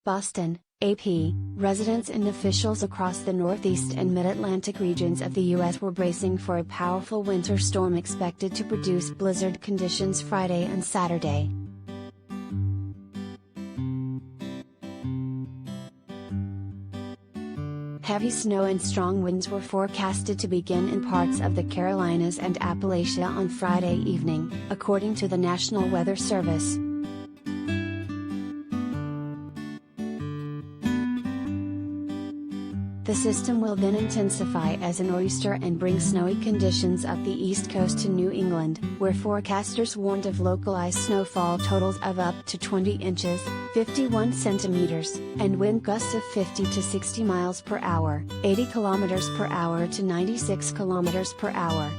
Boston, AP, residents and officials across the Northeast and Mid-Atlantic regions of the U.S. were bracing for a powerful winter storm expected to produce blizzard conditions Friday and Saturday. Heavy snow and strong winds were forecasted to begin in parts of the Carolinas and Appalachia on Friday evening, according to the National Weather Service. The system will then intensify as a nor'easter and bring snowy conditions up the east coast to New England, where forecasters warned of localized snowfall totals of up to 20 inches, 51 centimeters, and wind gusts of 50 to 60 miles per hour, 80 kilometers per hour to 96 kilometers per hour.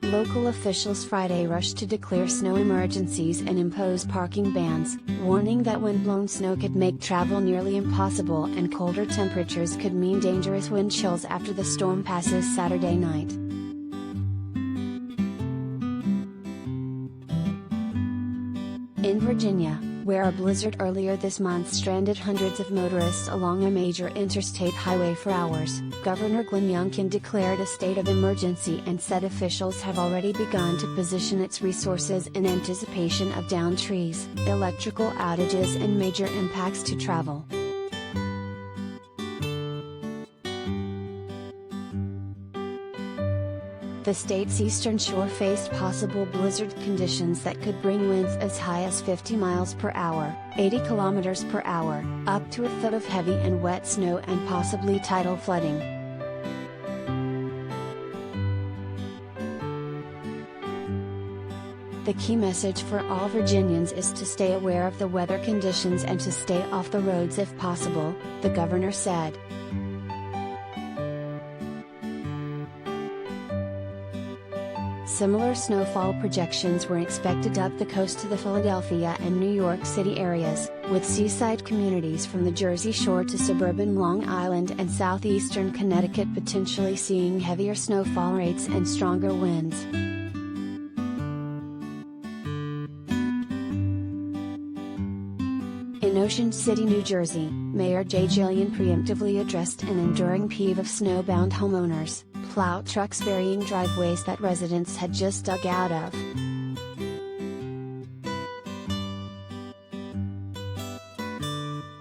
Local officials Friday rushed to declare snow emergencies and impose parking bans, warning that wind-blown snow could make travel nearly impossible and colder temperatures could mean dangerous wind chills after the storm passes Saturday night. In Virginia, where a blizzard earlier this month stranded hundreds of motorists along a major interstate highway for hours, Governor Glenn Youngkin declared a state of emergency and said officials have already begun to position its resources in anticipation of downed trees, electrical outages and major impacts to travel. The state's eastern shore faced possible blizzard conditions that could bring winds as high as 50 miles per hour, 80 kilometers per hour, up to a foot of heavy and wet snow and possibly tidal flooding. The key message for all Virginians is to stay aware of the weather conditions and to stay off the roads if possible, the governor said. Similar snowfall projections were expected up the coast to the Philadelphia and New York City areas, with seaside communities from the Jersey Shore to suburban Long Island and southeastern Connecticut potentially seeing heavier snowfall rates and stronger winds. In Ocean City, New Jersey, Mayor Jay Jillian preemptively addressed an enduring peeve of snowbound homeowners: plow trucks burying driveways that residents had just dug out of.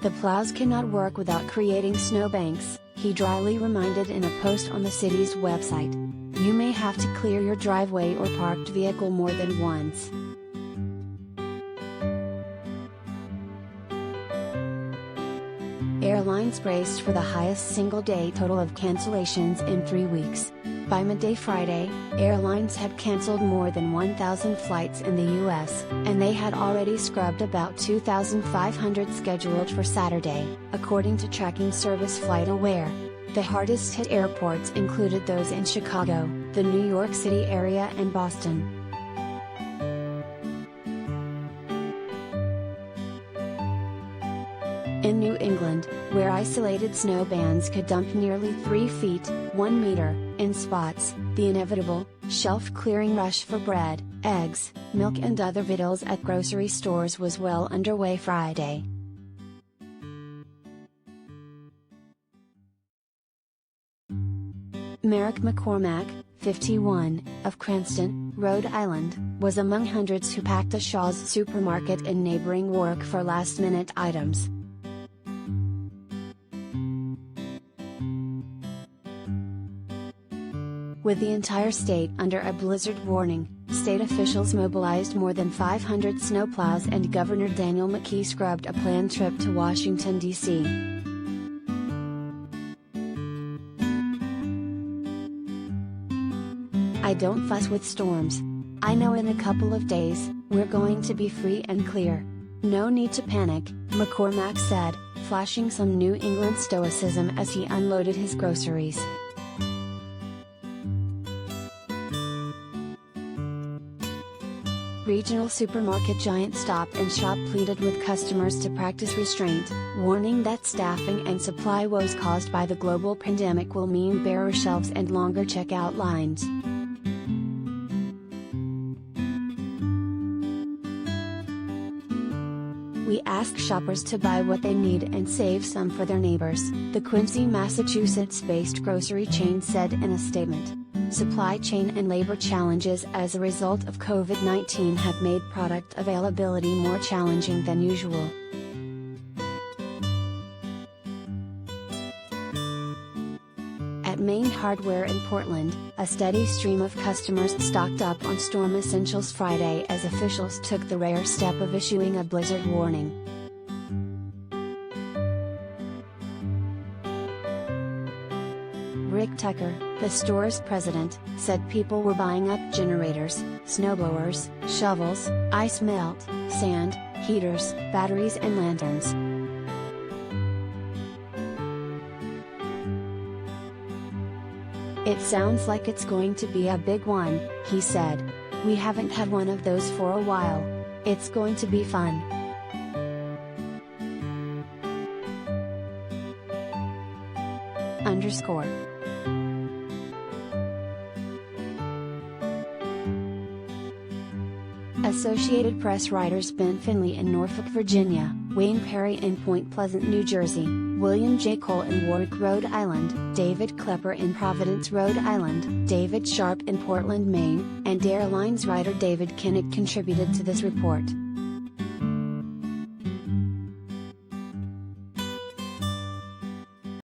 The plows cannot work without creating snowbanks, he dryly reminded in a post on the city's website. You may have to clear your driveway or parked vehicle more than once. Airlines braced for the highest single-day total of cancellations in 3 weeks. By midday Friday, airlines had canceled more than 1,000 flights in the U.S., and they had already scrubbed about 2,500 scheduled for Saturday, according to tracking service FlightAware. The hardest-hit airports included those in Chicago, the New York City area and Boston. In New England, where isolated snow bands could dump nearly 3 feet, 1 meter, in spots, the inevitable, shelf-clearing rush for bread, eggs, milk and other victuals at grocery stores was well underway Friday. Merrick McCormack, 51, of Cranston, Rhode Island, was among hundreds who packed a Shaw's supermarket in neighboring Warwick for last-minute items. With the entire state under a blizzard warning, state officials mobilized more than 500 snowplows and Governor Daniel McKee scrubbed a planned trip to Washington, D.C. I don't fuss with storms. I know in a couple of days, we're going to be free and clear. No need to panic, McCormack said, flashing some New England stoicism as he unloaded his groceries. Regional supermarket giant Stop & Shop pleaded with customers to practice restraint, warning that staffing and supply woes caused by the global pandemic will mean barer shelves and longer checkout lines. We ask shoppers to buy what they need and save some for their neighbors, the Quincy, Massachusetts-based grocery chain said in a statement. Supply chain and labor challenges as a result of COVID-19 have made product availability more challenging than usual. At Main Hardware in Portland, a steady stream of customers stocked up on storm essentials Friday as officials took the rare step of issuing a blizzard warning. Rick Tucker, the store's president, said people were buying up generators, snowblowers, shovels, ice melt, sand, heaters, batteries and lanterns. "It sounds like it's going to be a big one," he said. "We haven't had one of those for a while. It's going to be fun." Associated Press writers Ben Finley in Norfolk, Virginia, Wayne Perry in Point Pleasant, New Jersey, William J. Cole in Warwick, Rhode Island, David Klepper in Providence, Rhode Island, David Sharp in Portland, Maine, and Carolinas writer David Kinnick contributed to this report.